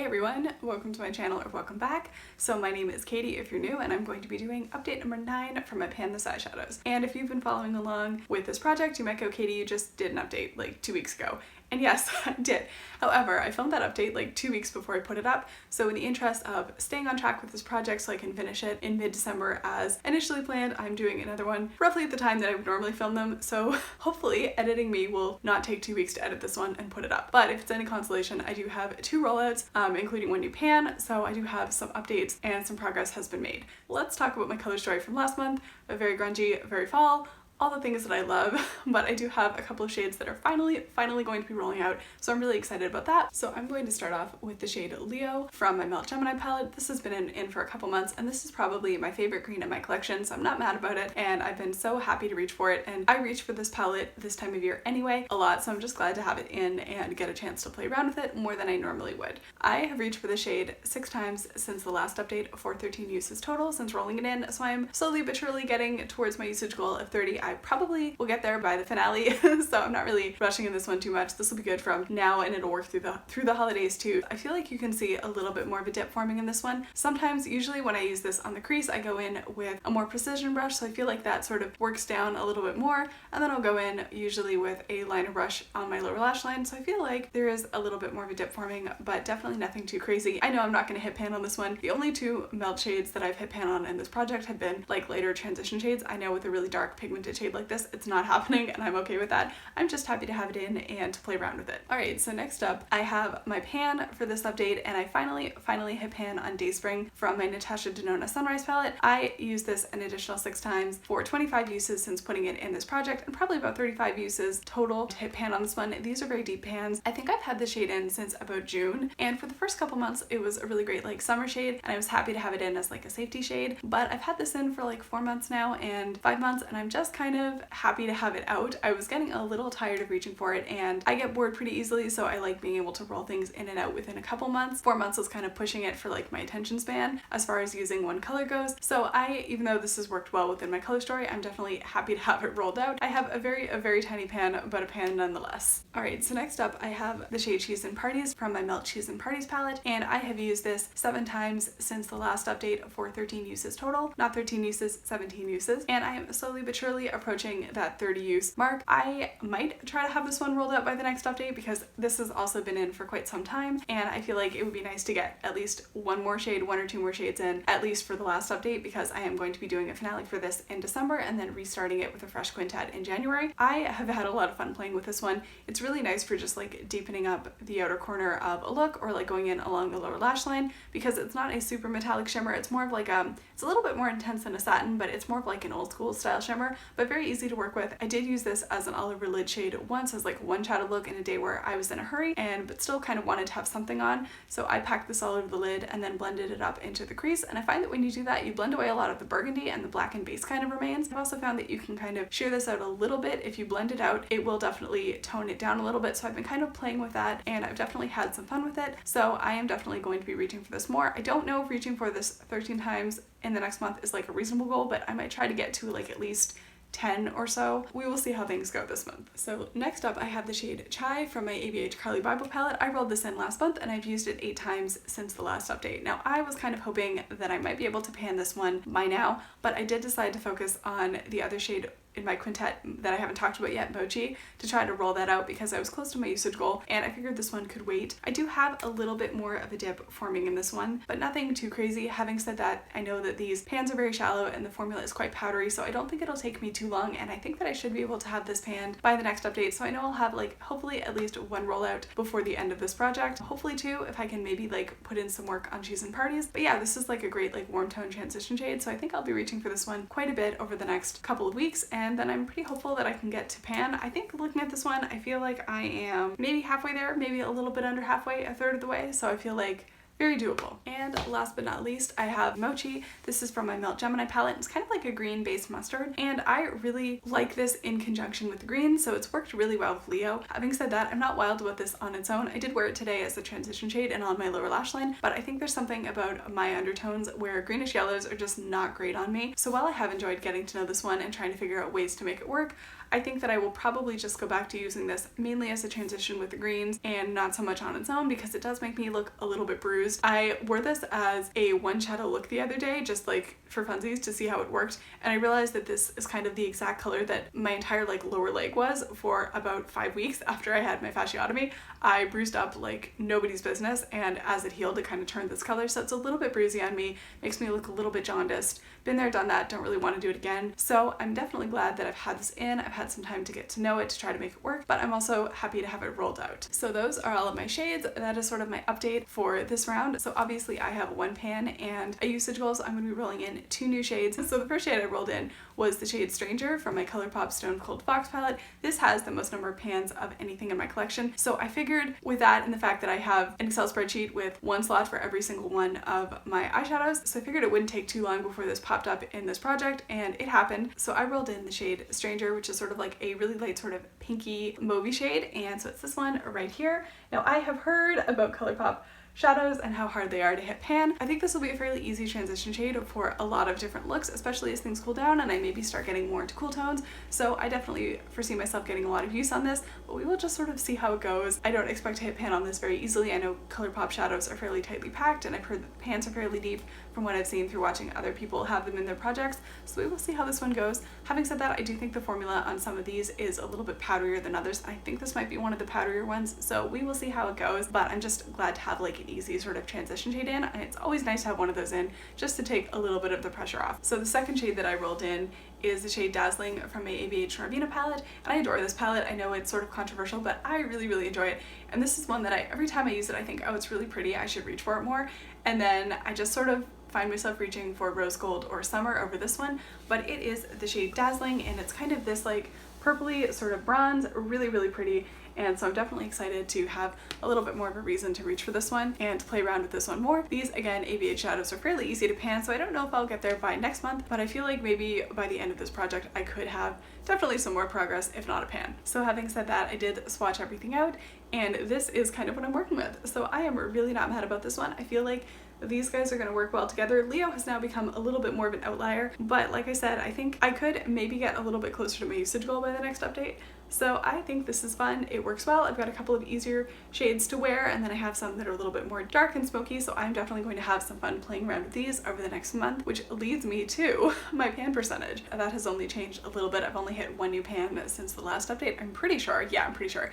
everyone, welcome to my channel or welcome back. So my name is Katie if you're new, and I'm going to be doing update number 9 for my Pan Those Eyeshadows. And if you've been following along with this project, you might go, Katie, you just did an update like 2 weeks ago. And yes, I did. However, I filmed that update like 2 weeks before I put it up, so in the interest of staying on track with this project so I can finish it in mid-December as initially planned, I'm doing another one roughly at the time that I would normally film them, so hopefully editing me will not take 2 weeks to edit this one and put it up. But if it's any consolation, I do have 2 rollouts, including one new pan, so I do have some updates and some progress has been made. Let's talk about my color story from last month, a very grungy, very fall, all the things that I love, but I do have a couple of shades that are finally going to be rolling out, so I'm really excited about that. So I'm going to start off with the shade Leo from my Melt Gemini palette. This has been in for a couple months, and this is probably my favorite green in my collection, so I'm not mad about it, and I've been so happy to reach for it, and I reach for this palette this time of year anyway a lot, so I'm just glad to have it in and get a chance to play around with it more than I normally would. I have reached for the shade 6 times since the last update for 13 uses total since rolling it in, so I'm slowly but surely getting towards my usage goal of 30. I probably will get there by the finale, so I'm not really rushing in this one too much. This will be good from now, and it'll work through the holidays too. I feel like you can see a little bit more of a dip forming in this one. Sometimes, usually when I use this on the crease, I go in with a more precision brush, so I feel like that sort of works down a little bit more, and then I'll go in usually with a liner brush on my lower lash line, so I feel like there is a little bit more of a dip forming, but definitely nothing too crazy. I know I'm not going to hit pan on this one. The only 2 melt shades that I've hit pan on in this project have been like lighter transition shades. I know with a really dark pigmented shade like this, it's not happening, and I'm okay with that. I'm just happy to have it in and to play around with it. Alright, so next up I have my pan for this update, and I finally hit pan on Dayspring from my Natasha Denona Sunrise palette. I used this an additional 6 times for 25 uses since putting it in this project, and probably about 35 uses total to hit pan on this one. These are very deep pans. I think I've had this shade in since about June, and for the first couple months it was a really great like summer shade, and I was happy to have it in as like a safety shade, but I've had this in for like 4 months now and 5 months, and I'm just kind of happy to have it out. I was getting a little tired of reaching for it, and I get bored pretty easily, so I like being able to roll things in and out within a couple months. 4 months was kind of pushing it for like my attention span as far as using one color goes, so even though this has worked well within my color story, I'm definitely happy to have it rolled out. I have a very tiny pan, but a pan nonetheless. Alright, so next up I have the shade Cheese and Parties from my Melt Cheese and Parties palette, and I have used this 7 times since the last update for 13 uses total. Not 13 uses, 17 uses, and I am slowly but surely approaching that 30 use mark. I might try to have this one rolled out by the next update because this has also been in for quite some time, and I feel like it would be nice to get at least 1 more shade, 1 or 2 more shades in, at least for the last update, because I am going to be doing a finale for this in December and then restarting it with a fresh quintet in January. I have had a lot of fun playing with this one. It's really nice for just like deepening up the outer corner of a look, or like going in along the lower lash line, because it's not a super metallic shimmer. It's more of like it's a little bit more intense than a satin, but it's more of like an old school style shimmer, but very easy to work with. I did use this as an all over lid shade once as like one shadowed look in a day where I was in a hurry but still kind of wanted to have something on, so I packed this all over the lid and then blended it up into the crease, and I find that when you do that, you blend away a lot of the burgundy and the blackened base kind of remains. I've also found that you can kind of shear this out a little bit. If you blend it out, it will definitely tone it down a little bit, so I've been kind of playing with that, and I've definitely had some fun with it, so I am definitely going to be reaching for this more. I don't know if reaching for this 13 times in the next month is like a reasonable goal, but I might try to get to like at least 10 or so. We will see how things go this month. So next up I have the shade Chai from my ABH Carly Bible palette. I rolled this in last month, and I've used it 8 times since the last update. Now I was kind of hoping that I might be able to pan this one by now, but I did decide to focus on the other shade in my quintet that I haven't talked about yet, Mochi, to try to roll that out because I was close to my usage goal, and I figured this one could wait. I do have a little bit more of a dip forming in this one, but nothing too crazy. Having said that, I know that these pans are very shallow and the formula is quite powdery, so I don't think it'll take me too long, and I think that I should be able to have this panned by the next update, so I know I'll have like hopefully at least 1 rollout before the end of this project. Hopefully 2 if I can maybe like put in some work on Cheese and Parties. But yeah, this is like a great like warm tone transition shade, so I think I'll be reaching for this one quite a bit over the next couple of weeks, and then I'm pretty hopeful that I can get to pan. I think looking at this one, I feel like I am maybe halfway there, maybe a little bit under halfway, a third of the way, so I feel like very doable. And last but not least, I have Mochi. This is from my Melt Gemini palette. It's kind of like a green based mustard, and I really like this in conjunction with the green, so it's worked really well with Leo. Having said that, I'm not wild about this on its own. I did wear it today as a transition shade and on my lower lash line, but I think there's something about my undertones where greenish yellows are just not great on me. So while I have enjoyed getting to know this one and trying to figure out ways to make it work, I think that I will probably just go back to using this mainly as a transition with the greens and not so much on its own because it does make me look a little bit bruised. I wore this as a one shadow look the other day, just like for funsies to see how it worked, and I realized that this is kind of the exact color that my entire like lower leg was for about 5 weeks after I had my fasciotomy. I bruised up like nobody's business, and as it healed it kind of turned this color, so it's a little bit bruisey on me, makes me look a little bit jaundiced. Been there, done that, don't really want to do it again. So I'm definitely glad that I've had this in. I've had some time to get to know it, to try to make it work, but I'm also happy to have it rolled out. So those are all of my shades. That is sort of my update for this round. So obviously I have one pan and a usage goal, so I'm going to be rolling in 2 new shades. So the first shade I rolled in was the shade Stranger from my ColourPop Stone Cold Fox palette. This has the most number of pans of anything in my collection, so I figured with that and the fact that I have an Excel spreadsheet with one slot for every single one of my eyeshadows, so I figured it wouldn't take too long before this popped up in this project, and it happened. So I rolled in the shade Stranger, which is sort of like a really light sort of pinky mauvey shade, and so it's this one right here. Now I have heard about ColourPop shadows and how hard they are to hit pan. I think this will be a fairly easy transition shade for a lot of different looks, especially as things cool down and I maybe start getting more into cool tones. So I definitely foresee myself getting a lot of use on this, but we will just sort of see how it goes. I don't expect to hit pan on this very easily. I know ColourPop shadows are fairly tightly packed, and I've heard that the pans are fairly deep from what I've seen through watching other people have them in their projects, so we will see how this one goes. Having said that, I do think the formula on some of these is a little bit powderier than others. I think this might be one of the powderier ones, so we will see how it goes, but I'm just glad to have like an easy sort of transition shade in, and it's always nice to have one of those in just to take a little bit of the pressure off. So the second shade that I rolled in is the shade Dazzling from my ABH Norvina palette, and I adore this palette. I know it's sort of controversial, but I really enjoy it, and this is one that every time I use it I think, oh, it's really pretty, I should reach for it more, and then I just sort of find myself reaching for Rose Gold or Summer over this one. But it is the shade Dazzling, and it's kind of this like purpley sort of bronze, really pretty, and so I'm definitely excited to have a little bit more of a reason to reach for this one and to play around with this one more. These, again, ABH shadows are fairly easy to pan, so I don't know if I'll get there by next month, but I feel like maybe by the end of this project I could have definitely some more progress, if not a pan. So having said that, I did swatch everything out, and this is kind of what I'm working with. So I am really not mad about this one. I feel like these guys are going to work well together. Leo has now become a little bit more of an outlier, but like I said, I think I could maybe get a little bit closer to my usage goal by the next update. So I think this is fun. It works well. I've got a couple of easier shades to wear, and then I have some that are a little bit more dark and smoky, so I'm definitely going to have some fun playing around with these over the next month, which leads me to my pan percentage. That has only changed a little bit. I've only hit 1 new pan since the last update, I'm pretty sure. Yeah, I'm pretty sure.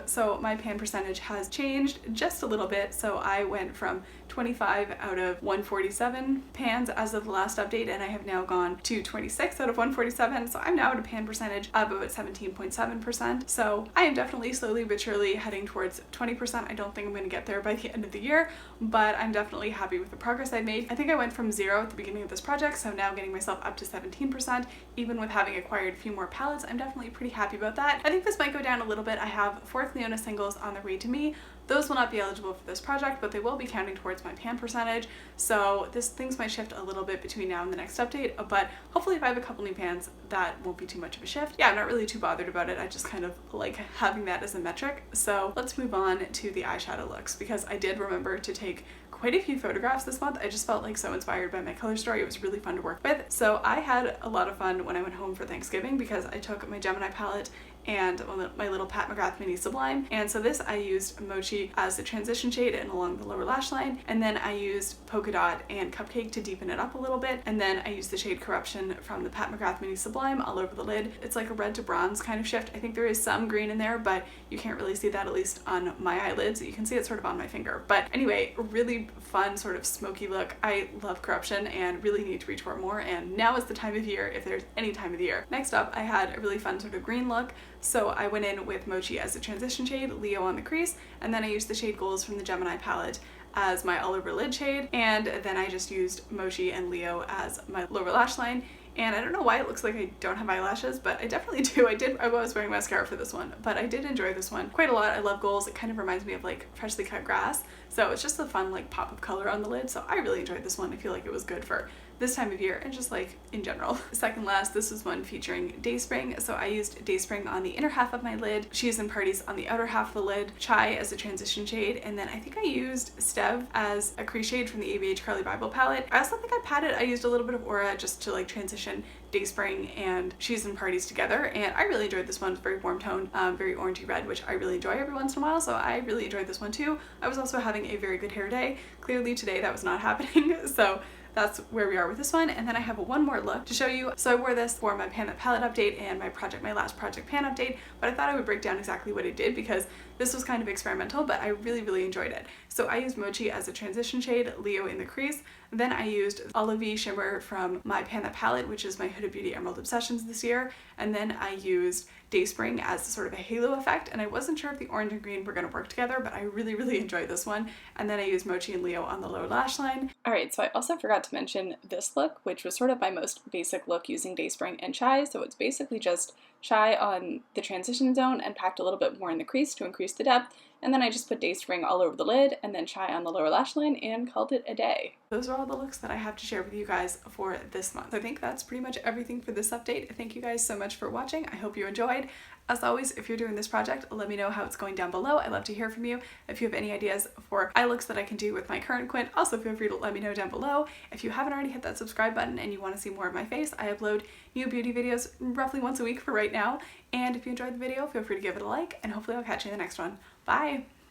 So my pan percentage has changed just a little bit. So I went from 25 out of 147 pans as of the last update, and I have now gone to 26 out of 147. So I'm now at a pan percentage of about 17.7%. So I am definitely slowly but surely heading towards 20%. I don't think I'm going to get there by the end of the year, but I'm definitely happy with the progress I've made. I think I went from 0 at the beginning of this project, so now getting myself up to 17%, even with having acquired a few more palettes. I'm definitely pretty happy about that. I think this might go down a little bit. I have 4th Leona singles on their way to me. Those will not be eligible for this project, but they will be counting towards my pan percentage, so things might shift a little bit between now and the next update, but hopefully if I have a couple new pans, that won't be too much of a shift. Yeah, I'm not really too bothered about it. I just kind of like having that as a metric. So let's move on to the eyeshadow looks, because I did remember to take quite a few photographs this month. I just felt like so inspired by my color story. It was really fun to work with. So I had a lot of fun when I went home for Thanksgiving, because I took my Gemini palette and my little Pat McGrath Mini Sublime, and so this I used Mochi as the transition shade and along the lower lash line, and then I used Polka Dot and Cupcake to deepen it up a little bit, and then I used the shade Corruption from the Pat McGrath Mini Sublime all over the lid. It's like a red to bronze kind of shift. I think there is some green in there, but you can't really see that, at least on my eyelids. You can see it sort of on my finger, but anyway, really fun sort of smoky look. I love Corruption and really need to reach for it more, and now is the time of year if there's any time of the year. Next up, I had a really fun sort of green look. So I went in with Mochi as the transition shade, Leo on the crease, and then I used the shade Goals from the Gemini palette as my all over lid shade, and then I just used Mochi and Leo as my lower lash line. And I don't know why it looks like I don't have eyelashes, but I definitely do. I was wearing mascara for this one, but I did enjoy this one quite a lot. I love Goals. It kind of reminds me of like freshly cut grass, so it's just a fun like pop of color on the lid, so I really enjoyed this one. I feel like it was good for this time of year and just like in general. Second last, this was one featuring Dayspring. So I used Dayspring on the inner half of my lid, She's in Parties on the outer half of the lid, Chai as a transition shade, and then I think I used Stev as a crease shade from the ABH Carly Bible palette. I also think I patted, I used a little bit of Aura just to like transition transition Dayspring and She's in Parties together, and I really enjoyed this one. It's very warm tone, very orangey red, which I really enjoy every once in a while, so I really enjoyed this one too. I was also having a very good hair day. Clearly today that was not happening, so that's where we are with this one. And then I have one more look to show you. So I wore this for my Pan That Palette update and my last project pan update, but I thought I would break down exactly what it did because this was kind of experimental, but I really enjoyed it. So I used Mochi as a transition shade, Leo in the crease. Then I used Olivey shimmer from my Pan That Palette, which is my Huda Beauty Emerald Obsessions this year. And then I used Dayspring as sort of a halo effect, and I wasn't sure if the orange and green were going to work together, but I really enjoyed this one. And then I used Mochi and Leo on the lower lash line. Alright, so I also forgot to mention this look, which was sort of my most basic look using Dayspring and Chai. So it's basically just Chai on the transition zone and packed a little bit more in the crease to increase the depth. And then I just put Dayspring all over the lid and then Chai on the lower lash line and called it a day. Those are all the looks that I have to share with you guys for this month. I think that's pretty much everything for this update. Thank you guys so much for watching. I hope you enjoyed. As always, if you're doing this project, let me know how it's going down below. I'd love to hear from you. If you have any ideas for eye looks that I can do with my current quint, also feel free to let me know down below. If you haven't already hit that subscribe button and you want to see more of my face, I upload new beauty videos roughly once a week for right now. And if you enjoyed the video, feel free to give it a like, and hopefully I'll catch you in the next one. Bye!